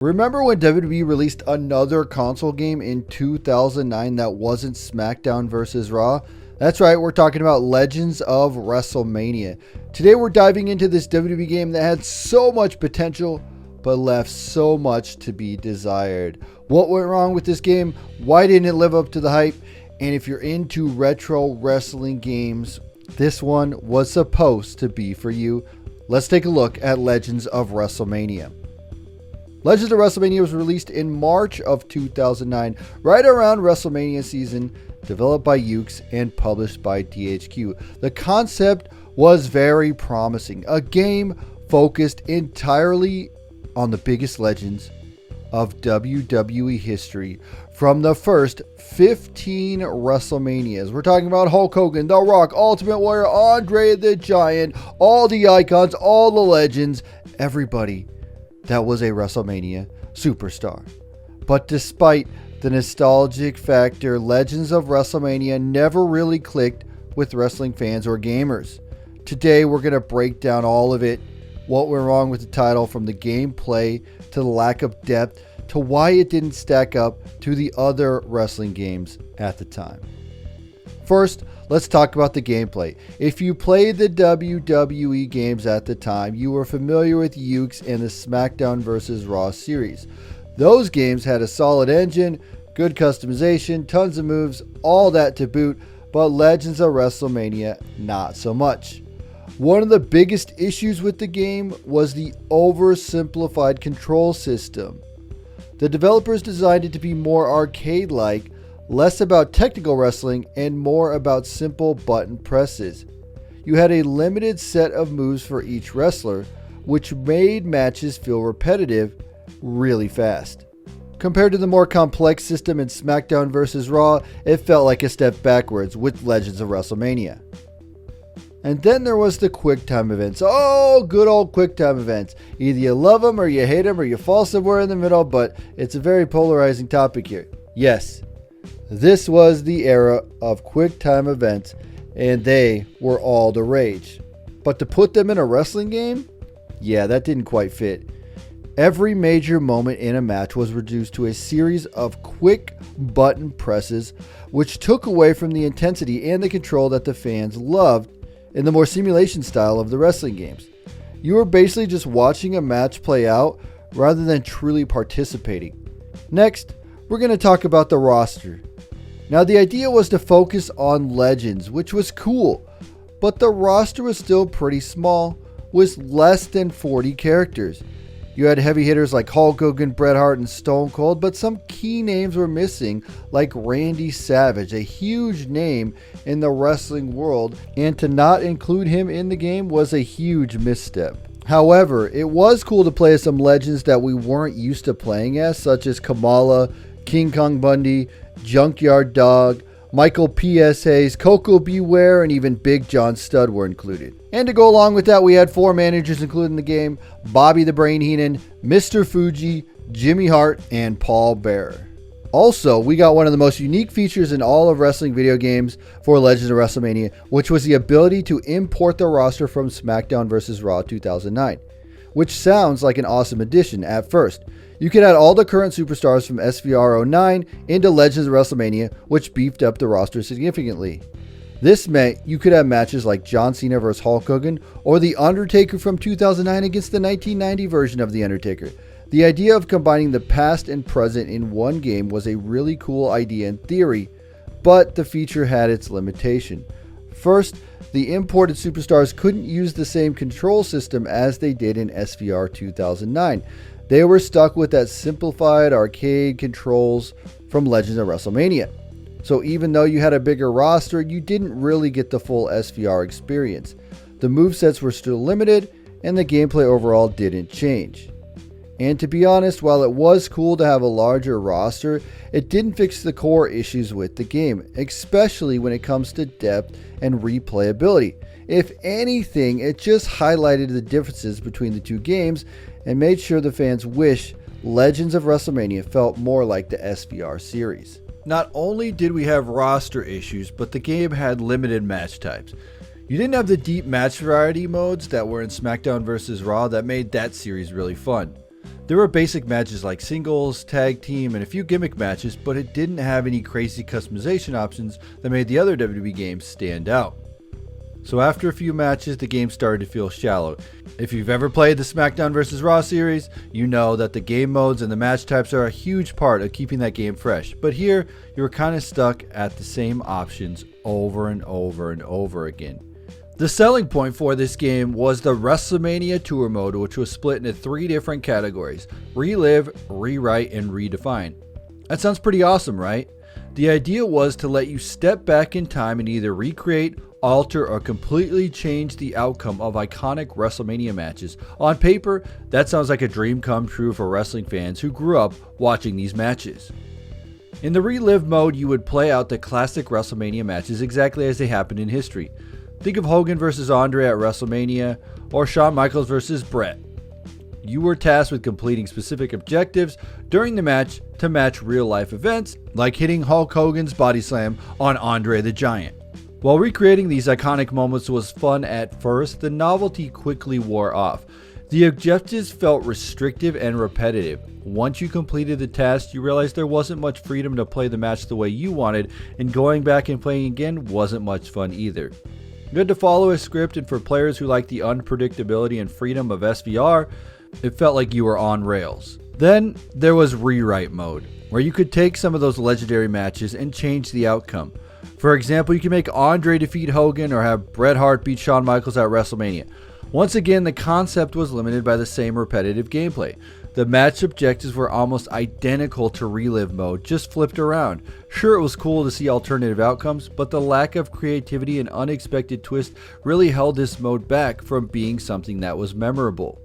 Remember when WWE released another console game in 2009 that wasn't SmackDown vs. Raw? That's right, we're talking about Legends of WrestleMania. Today we're diving into this WWE game that had so much potential, but left so much to be desired. What went wrong with this game? Why didn't it live up to the hype? And if you're into retro wrestling games, this one was supposed to be for you. Let's take a look at Legends of WrestleMania. Legends of WrestleMania was released in March of 2009, right around WrestleMania season, developed by Yuke's and published by THQ. The concept was very promising, a game focused entirely on the biggest legends of WWE history from the first 15 WrestleManias. We're talking about Hulk Hogan, The Rock, Ultimate Warrior, Andre the Giant, all the icons, all the legends, everybody that was a WrestleMania superstar. But despite the nostalgic factor, Legends of WrestleMania never really clicked with wrestling fans or gamers. Today we're going to break down all of it, what went wrong with the title, from the gameplay to the lack of depth to why it didn't stack up to the other wrestling games at the time. First, let's talk about the gameplay. If you played the WWE games at the time, you were familiar with Yuke's and the SmackDown vs. Raw series. Those games had a solid engine, good customization, tons of moves, all that to boot, but Legends of WrestleMania, not so much. One of the biggest issues with the game was the oversimplified control system. The developers designed it to be more arcade-like, less about technical wrestling and more about simple button presses. You had a limited set of moves for each wrestler, which made matches feel repetitive really fast. Compared to the more complex system in SmackDown vs. Raw, it felt like a step backwards with Legends of WrestleMania. And then there was the QuickTime events. Oh, good old QuickTime events. Either you love them or you hate them or you fall somewhere in the middle, but it's a very polarizing topic here. Yes, this was the era of QuickTime events, and they were all the rage. But to put them in a wrestling game? Yeah, that didn't quite fit. Every major moment in a match was reduced to a series of quick button presses, which took away from the intensity and the control that the fans loved in the more simulation style of the wrestling games. You were basically just watching a match play out rather than truly participating. Next, we're going to talk about the roster. Now, the idea was to focus on legends, which was cool, but the roster was still pretty small, with less than 40 characters. You had heavy hitters like Hulk Hogan, Bret Hart, and Stone Cold, but some key names were missing, like Randy Savage, a huge name in the wrestling world, and to not include him in the game was a huge misstep. However, it was cool to play as some legends that we weren't used to playing as, such as Kamala, King Kong Bundy, Junkyard Dog, Michael P.S. Hayes, Coco Beware, and even Big John Studd were included. And to go along with that, we had 4 managers included in the game: Bobby the Brain Heenan, Mr. Fuji, Jimmy Hart, and Paul Bearer. Also, we got one of the most unique features in all of wrestling video games for Legends of WrestleMania, which was the ability to import the roster from SmackDown vs. Raw 2009, which sounds like an awesome addition at first. You could add all the current superstars from SVR 09 into Legends of WrestleMania, which beefed up the roster significantly. This meant you could have matches like John Cena vs. Hulk Hogan or The Undertaker from 2009 against the 1990 version of The Undertaker. The idea of combining the past and present in one game was a really cool idea in theory, but the feature had its limitation. First, the imported superstars couldn't use the same control system as they did in SVR 2009. They were stuck with that simplified arcade controls from Legends of WrestleMania. So even though you had a bigger roster, you didn't really get the full SVR experience. The movesets were still limited, and the gameplay overall didn't change. And to be honest, while it was cool to have a larger roster, it didn't fix the core issues with the game, especially when it comes to depth and replayability. If anything, it just highlighted the differences between the two games and made sure the fans wish Legends of WrestleMania felt more like the SVR series. Not only did we have roster issues, but the game had limited match types. You didn't have the deep match variety modes that were in SmackDown vs. Raw that made that series really fun. There were basic matches like singles, tag team, and a few gimmick matches, but it didn't have any crazy customization options that made the other WWE games stand out. So after a few matches, the game started to feel shallow. If you've ever played the SmackDown vs. Raw series, you know that the game modes and the match types are a huge part of keeping that game fresh. But here, you were kind of stuck at the same options over and over and over again. The selling point for this game was the WrestleMania Tour mode, which was split into 3 different categories: Relive, Rewrite, and Redefine. That sounds pretty awesome, right? The idea was to let you step back in time and either recreate, alter, or completely change the outcome of iconic WrestleMania matches. On paper, that sounds like a dream come true for wrestling fans who grew up watching these matches. In the Relive mode, you would play out the classic WrestleMania matches exactly as they happened in history. Think of Hogan versus Andre at WrestleMania, or Shawn Michaels versus Bret. You were tasked with completing specific objectives during the match to match real-life events, like hitting Hulk Hogan's body slam on Andre the Giant. While recreating these iconic moments was fun at first, the novelty quickly wore off. The objectives felt restrictive and repetitive. Once you completed the task, you realized there wasn't much freedom to play the match the way you wanted, and going back and playing again wasn't much fun either. You had to follow a script, and for players who like the unpredictability and freedom of SVR, it felt like you were on rails. Then there was Rewrite mode, where you could take some of those legendary matches and change the outcome. For example, you can make Andre defeat Hogan or have Bret Hart beat Shawn Michaels at WrestleMania. Once again, the concept was limited by the same repetitive gameplay. The match objectives were almost identical to Relive mode, just flipped around. Sure, it was cool to see alternative outcomes, but the lack of creativity and unexpected twists really held this mode back from being something that was memorable.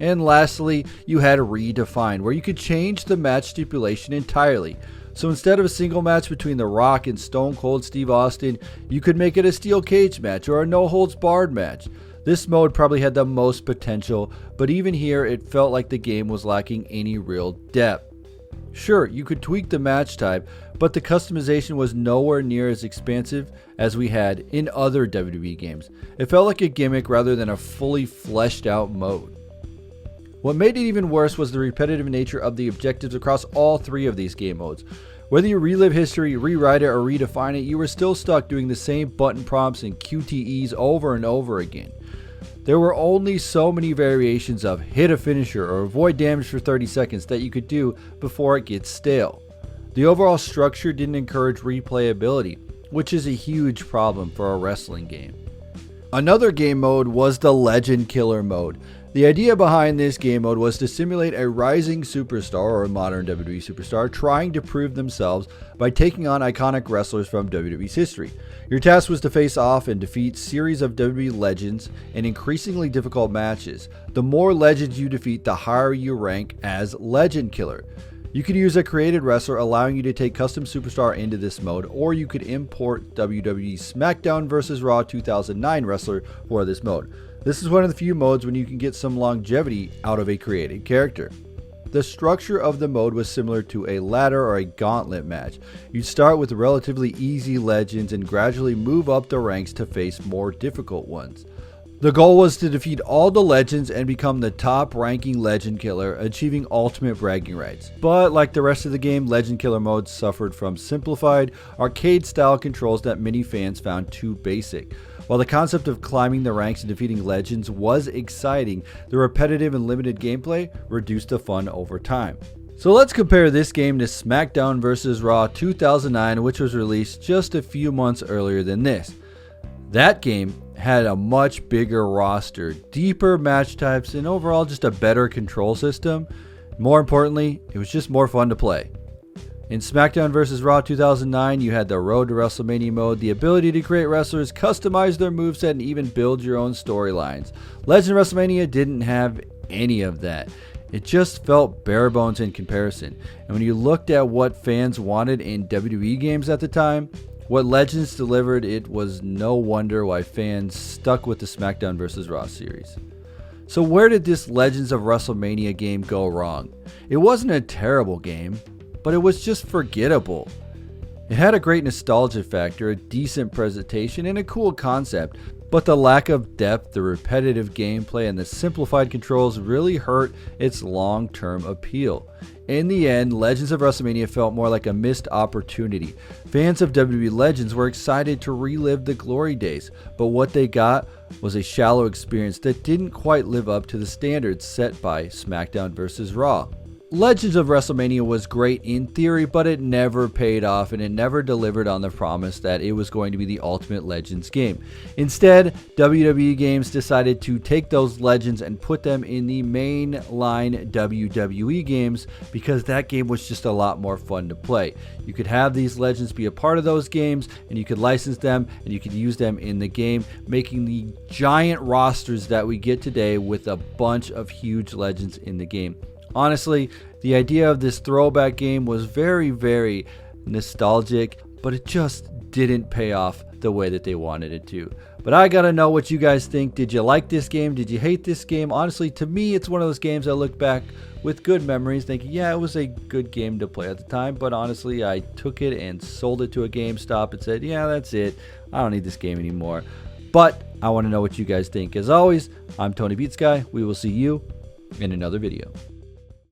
And lastly, you had Redefine, where you could change the match stipulation entirely. So instead of a single match between The Rock and Stone Cold Steve Austin, you could make it a steel cage match or a no-holds-barred match. This mode probably had the most potential, but even here it felt like the game was lacking any real depth. Sure, you could tweak the match type, but the customization was nowhere near as expansive as we had in other WWE games. It felt like a gimmick rather than a fully fleshed out mode. What made it even worse was the repetitive nature of the objectives across all 3 of these game modes. Whether you relive history, rewrite it, or redefine it, you were still stuck doing the same button prompts and QTEs over and over again. There were only so many variations of hit a finisher or avoid damage for 30 seconds that you could do before it gets stale. The overall structure didn't encourage replayability, which is a huge problem for a wrestling game. Another game mode was the Legend Killer mode. The idea behind this game mode was to simulate a rising superstar or a modern WWE superstar trying to prove themselves by taking on iconic wrestlers from WWE's history. Your task was to face off and defeat series of WWE legends in increasingly difficult matches. The more legends you defeat, the higher you rank as Legend Killer. You could use a created wrestler, allowing you to take custom superstar into this mode, or you could import WWE SmackDown vs. Raw 2009 wrestler for this mode. This is one of the few modes when you can get some longevity out of a created character. The structure of the mode was similar to a ladder or a gauntlet match. You'd start with relatively easy legends and gradually move up the ranks to face more difficult ones. The goal was to defeat all the legends and become the top ranking Legend Killer, achieving ultimate bragging rights. But like the rest of the game, Legend Killer mode suffered from simplified, arcade style controls that many fans found too basic. While the concept of climbing the ranks and defeating legends was exciting, the repetitive and limited gameplay reduced the fun over time. So let's compare this game to SmackDown vs. Raw 2009, which was released just a few months earlier than this. That game had a much bigger roster, deeper match types, and overall just a better control system. More importantly, it was just more fun to play. In SmackDown vs. Raw 2009, you had the Road to WrestleMania mode, the ability to create wrestlers, customize their moveset, and even build your own storylines. Legend WrestleMania didn't have any of that. It just felt bare bones in comparison. And when you looked at what fans wanted in WWE games at the time, what Legends delivered, it was no wonder why fans stuck with the SmackDown vs. Raw series. So where did this Legends of WrestleMania game go wrong? It wasn't a terrible game, but it was just forgettable. It had a great nostalgia factor, a decent presentation, and a cool concept, but the lack of depth, the repetitive gameplay, and the simplified controls really hurt its long-term appeal. In the end, Legends of WrestleMania felt more like a missed opportunity. Fans of WWE Legends were excited to relive the glory days, but what they got was a shallow experience that didn't quite live up to the standards set by SmackDown vs. Raw. Legends of WrestleMania was great in theory, but it never paid off and it never delivered on the promise that it was going to be the ultimate Legends game. Instead, WWE Games decided to take those Legends and put them in the mainline WWE games because that game was just a lot more fun to play. You could have these Legends be a part of those games and you could license them and you could use them in the game, making the giant rosters that we get today with a bunch of huge Legends in the game. Honestly, the idea of this throwback game was very, very nostalgic, but it just didn't pay off the way that they wanted it to. But I gotta know what you guys think. Did you like this game? Did you hate this game? Honestly, to me, it's one of those games I look back with good memories thinking, yeah, it was a good game to play at the time, but honestly, I took it and sold it to a GameStop and said, yeah, that's it. I don't need this game anymore. But I want to know what you guys think. As always, I'm TonyPizzaGuy. We will see you in another video.